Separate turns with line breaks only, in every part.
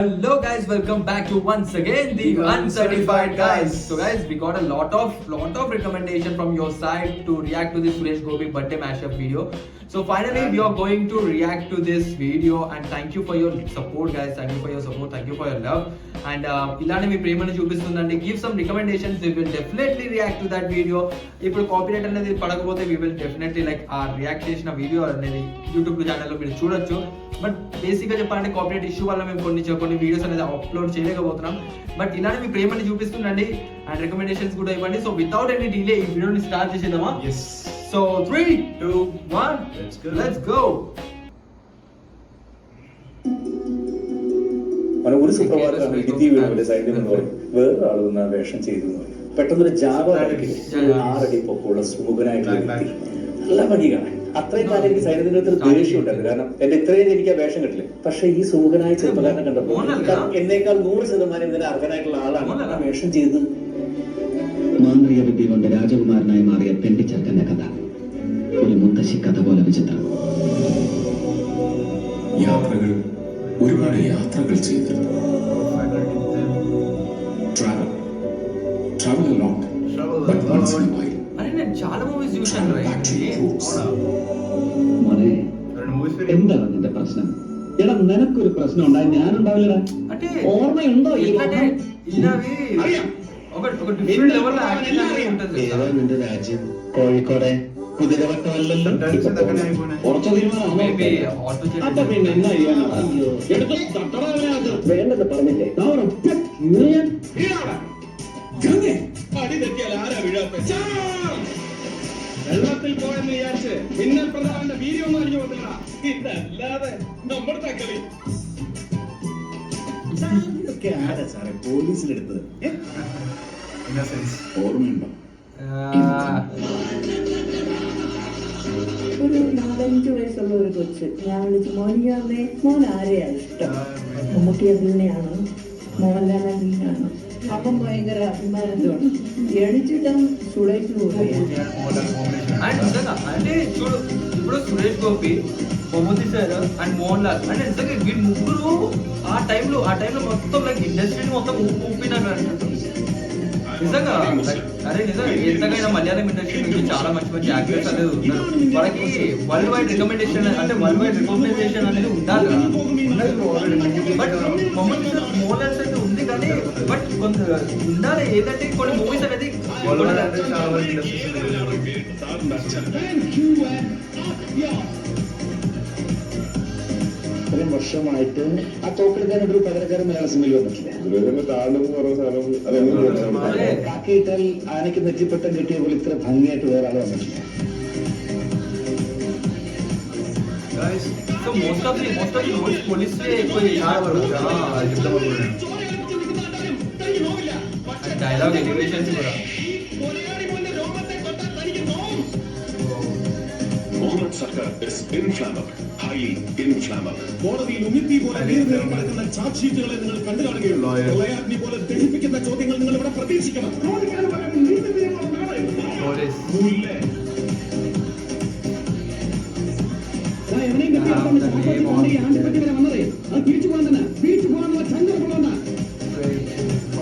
Hello guys, welcome back to once again the Uncertified Guys. So guys, we got a lot of recommendation from your side to react to this Suresh Gopi birthday mashup video. So finally we are going to react to this video and thank you for your support guys. Thank you for your support, thank you for your love. And ఇలానే మీ ప్రేమను చూపిస్తుందండి. Give some recommendations, we will definitely react to that video. ఇప్పుడు copyright అనేది పడకపోతే we will definitely like ఆ react చేసిన video అనేది YouTube ఛానల్లో మీరు చూడొచ్చు. బట్ బేసిక్గా చెప్పాలంటే కాపీరైట్ ఇష్యూ వల్ల మేము కొన్ని వీడియోస్ అనేది అప్లోడ్ చేయలేకపోతున్నాం. బట్ ఇలానే మీ ప్రేమని చూపిస్తుండండి అండ్ రికమెండేషన్స్ కూడా ఇవ్వండి. సో వితౌట్ ఎనీ డిలే ఈ వీడియోని స్టార్ట్ చేసేద్దామా? So 3, 2, 1 let's go.
మన ഒരു സുപ്രഭാതം ഇടുക്കി വീടിന്റെ സൈഡിൽ നിന്ന് വേറെ ആളുന്ന വേഷം ചെയ്തു. പെട്ടെന്നൊരു ജാവ 6 അടി പൊക്കമുള്ള സുമുഖനായിട്ടുള്ള വ്യക്തി നല്ല ഭംഗി കാണാൻ. അത്രയും കാലം എനിക്ക് സൈന്യത്തിന്റെ അടുത്ത് ദേഷ്യം ഉണ്ടായിരുന്നു. കാരണം എന്റെ ഇത്രയും എനിക്ക് ആ വേഷം കിട്ടില്ല. പക്ഷെ ഈ സുമുഖനായ ചെറുപ്പക്കാരനെ കണ്ടപ്പോൾ എന്നേക്കാൾ 100% ഇതിന് അർഹനായിട്ടുള്ള ആളാണ് ആ വേഷം ചെയ്തത്.
മാന്ത്രിക വിദ്യ കൊണ്ട് രാജകുമാരനായി മാറിയ പെണ്ണിച്ചെറുക്കന്റെ കഥ ഒരു മുത്തശ്ശി കഥ പോലെ വിചിത്രം.
യാത്രകൾ ഒരുപാട് യാത്രകൾ ചെയ്തിരുന്നു. travel a lot, but once in a while.
అరే నేను చాలా మూవీస్ చూశాను
മോനെ, എന്താണ് നിന്റെ പ്രശ്നം? എടാ, നിനക്കൊരു പ്രശ്നം ഉണ്ടായി ഞാനുണ്ടാവില്ലടാ.
అంటే
ഓർമ്മയുണ്ടോ?
ఏంటంటే ఇలావి ఒక డిఫరెంట్ లెవెల్ యాక్టింగ్ అనేది ఉంటుంది.
ഏതാ നിന്റെ രാജ്യം? കോഴിക്കോടെ കുതിരവട്ടമല്ലല്ലോ. കുറച്ച് തീരുമാനം
మేబీ ఆటో
അപ്പൊ പിന്നെ എന്നാ ചെയ്യാനാണ്? എടുത്ത് തട്ടടാ. വേണ്ടെന്ന് പറഞ്ഞില്ലേ? വെള്ളത്തിൽ പോയെന്ന് വിചാരിച്ച് മിന്നൽ പ്രധാനന്റെ വീര്യം ഒന്നും അറിഞ്ഞു കൊണ്ടില്ല. ഇതല്ലാതെ നമ്മുടെ കളി
ഇതൊക്കെ ആരാ സാറേ പോലീസിലെടുത്തത്?
ഓർമ്മയുണ്ടോ?
ഒരു 4-5 വയസ്സുള്ള ഒരു കൊച്ച് ഞാൻ വിളിച്ചു മോനിക്കാതെ മോൻ ആരെയാണ് ഇഷ്ടം? മമ്മൂട്ടി അഭിനയാണ്, മോഹൻലാൽ അഭിനയാണ്. അപ്പം ഭയങ്കര അഭിമാനത്തോടെ എണിച്ചിട്ടും സുളേഷ് പോവുകയാണ്.
అండ్ నిజంగా అంటే చూడు ఇప్పుడు సురేష్ గోపి, మమ్ముతి సార్ అండ్ మోహన్ లాల్ అంటే నిజంగా వీళ్ళు ముగ్గురు ఆ టైంలో మొత్తం లైక్ ఇండస్ట్రీని మొత్తం ఊపినారు అనిపిస్తుంది నిజంగా. అరే నిజంగా ఎంతకైనా మలయాళం ఇండస్ట్రీ నుంచి చాలా మంచి యాక్టర్స్ అనేది ఉన్నారు. వాళ్ళకి వరల్డ్ వైడ్ రికమెండేషన్ అంటే వరల్డ్ వైడ్ రికగ్నైజేషన్ అనేది ఉండాలి కదా. బట్ మమ్మల్ని మోహన్ లాల్ అయితే ఉంది కానీ బట్ కొంత ఉండాలి. ఏదంటే కొన్ని మూవీస్ అనేది
ഇത്രയും വർഷമായിട്ട് ആ തോക്കെടുക്കാനൊരു പകരക്കാരൻ മലയാള സിനിമയിൽ വന്നിട്ടില്ല. കാക്കിയിട്ടാൽ ആനയ്ക്ക് നെറ്റിപ്പട്ടം കിട്ടിയ പോലെ ഇത്ര ഭംഗിയായിട്ട് വേറെ ആൾ വന്നിട്ടില്ല.
So most of the police dialogue elevations కూడా
Mohammed Sarkar is inflammable, highly inflammable.
കോടതിയിൽ ഉമിത്തി പോലെ നീർനിറക്കുന്ന ചാർജ് ഷീറ്റുകളെ നിങ്ങൾ കണ്ടു കാണുകയുള്ളൂ. പ്രളയാഗ്നി പോലെ ദഹിപ്പിക്കുന്ന ചോദ്യങ്ങൾ നിങ്ങൾ ഇവിടെ പ്രതീക്ഷിക്കണം.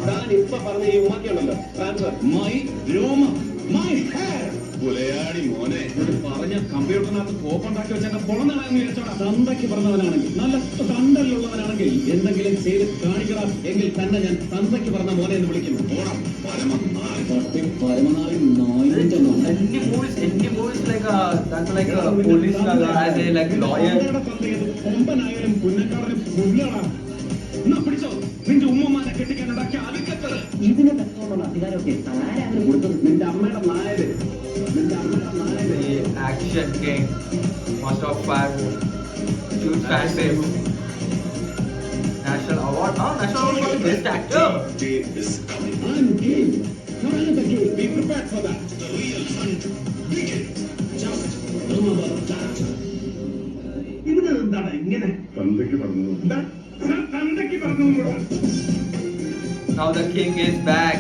താൻ ഇപ്പൊ പറഞ്ഞ ഈ ഉമ്മക്കുണ്ടല്ലോ ട്രാൻസ്ഫർ
മൈ രോമ മൈ ഹെയർ പുലയാടി മോനെ പറഞ്ഞ കമ്പ്യൂട്ടറിനകത്ത് കോപ്പുണ്ടാക്കി വെച്ച പൊളന്നാണെന്ന് വിചാരിച്ചോടാ. തന്തയ്ക്ക് പറഞ്ഞവനാണെങ്കിൽ നല്ല തണ്ടല്ലുള്ളവനാണെങ്കിൽ എന്തെങ്കിലും ചെയ്ത് കാണിക്കണം എങ്കിൽ തന്നെ ഞാൻ തന്തയ്ക്ക് പറഞ്ഞ മോനെ എന്ന് വിളിക്കുന്നു. ഓണം പരമനാളി
ఎన్ని మూవీస్ లైక్ దాంట్లో like police as a like lawyer
കൊമ്പനായാലും പുന്നക്കാടനും പുല്ലടാ. എന്നാ പിടിച്ചോ നിന്റെ ഉമ്മമാനെ കെട്ടിക്കാനുണ്ടാക്കിയ അലക്കത്തത്.
ഇതിനെ തക്കോളം അധികാരമൊക്കെ ആരാണ് കൊടുത്തത്? നിന്റെ അമ്മയുടെ Nair.
action king, master of fire, huge fan base, national award for the best actor.
Day is coming.
I'm game. How are you the game? Be prepared for that. The real hunt begins. Just remember that. ഇതിന് എന്താണ് ഇങ്ങനെ തന്തയ്ക്ക് പറഞ്ഞു? തന്തയ്ക്ക് പറഞ്ഞു.
Now the king is back.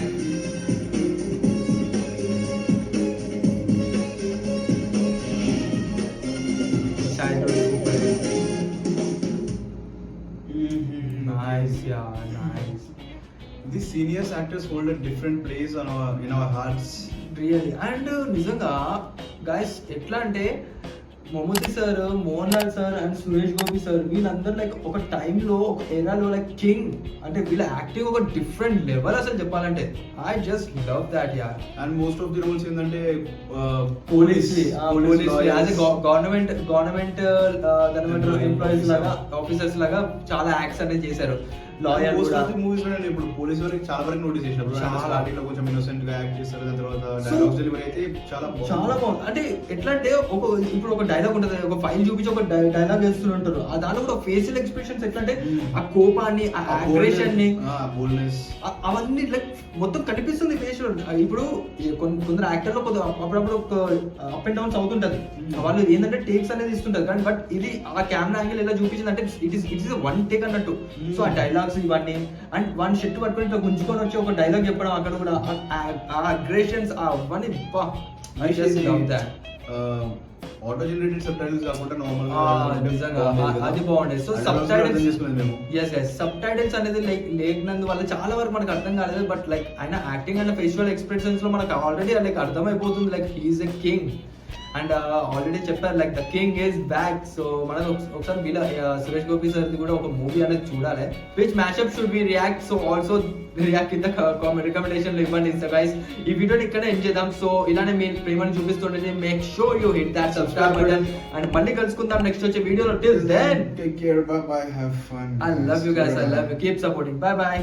Nice, yeah. Yeah, nice.
The seniors actors hold a different place in our hearts.
Really and నిజంగా guys ఎట్లా అంటే Mammootty sir, Mohan Lal sir and Suresh Gopi sir వీళ్ళందరూ లైక్ ఒక టైంలో ఒక ఎరాలో లైక్ కింగ్ అంటే వీళ్ళ యాక్టింగ్ ఒక డిఫరెంట్ లెవెల్ అసలు చెప్పాలంటే. I just love that yeah.
And most of the roles ఏంటంటే
పోలీస్ యాజ్ గవర్నమెంట్ ఎంప్లాయీస్ లాగా, ఆఫీసర్స్ లాగా చాలా యాక్ట్స్ అనేది చేశారు. లాయర్ కూడా
మూవీస్ లో ఇప్పుడు పోలీస్ వరకు చాలా వరకు నోటీస్ చేసినప్పుడు
చాలా.
స్టార్టింగ్ లో కొంచెం ఇన్నోసెంట్ గా యాక్ట్ చేస్తారు, దాని తర్వాత డైలాగ్స్ డెలివరీ అయితే చాలా
బాగుంది. అంటే ఎట్లా అంటే ఇప్పుడు ఒక డైలాగ్ ఉంటుంది, ఒక ఫైల్ చూపించి ఒక డైలాగ్ వేస్తుంటారు, ఆ దాంట్లో కూడా ఫేషియల్ ఎక్స్ప్రెషన్స్ ఎట్లా అంటే ఆ కోపాన్ని, ఆ అగ్రెషన్ ని,
బోల్డ్నెస్
అవన్నీ లైక్ మొత్తం కనిపిస్తుంది ఫేస్ లో. ఇప్పుడు కొందరు యాక్టర్ లో కొద్దిగా అప్పుడప్పుడు అప్ అండ్ డౌన్స్ అవుతుంటది, వాళ్ళు ఏంటంటే టేక్స్ అనేది ఇస్తుంటారు, కానీ బట్ ఇది ఆ కెమెరా యాంగిల్ ఎలా చూపించింది అంటే ఇట్ ఇస్ వన్ టేక్ అన్నట్టు. సో ఆ డైలాగ్స్ ఇవన్నీ అండ్ వన్ షర్ట్ పట్టుకొని ఇట్లా గుంజుకొని వచ్చి ఒక డైలాగ్ చెప్పడం, అక్కడ కూడా ఆ అగ్రెషన్స్ అవన్నీ I just love that.
Auto generated subtitles కాకుండా
నిజంగా అది బాగుండేది. సో సబ్ టైటిల్స్ అనేది లైక్ లేనందువల్ల చాలా వరకు మనకు అర్థం కాలేదు, బట్ లైక్ ఆయన యాక్టింగ్ అండ్ ఫేషియల్ ఎక్స్ప్రెషన్స్ లో మనకు ఆల్రెడీ లైక్ అర్థమైపోతుంది like he is a king. And already చెప్పారు like the king is back. So మనం ఒకసారి వీళ్ళ సురేష్ గోపి సార్ది కూడా ఒక మూవీ అనేది చూడాలి. Which mashup should we react? So also react కింద రికమెండేషన్ ఇవ్వండి గైస్. ఈ వీడియోని ఇక్కడ ఎండ్ చేద్దాం. సో ఇలానే మీ ప్రేమను చూపిస్తుంటే make sure you hit that subscribe button and మళ్ళీ కలుసుకుందాం నెక్స్ట్ వచ్చే వీడియోలో. Till then
take care, bye bye, have fun.
I love you guys. I love you. Keep supporting. Bye bye.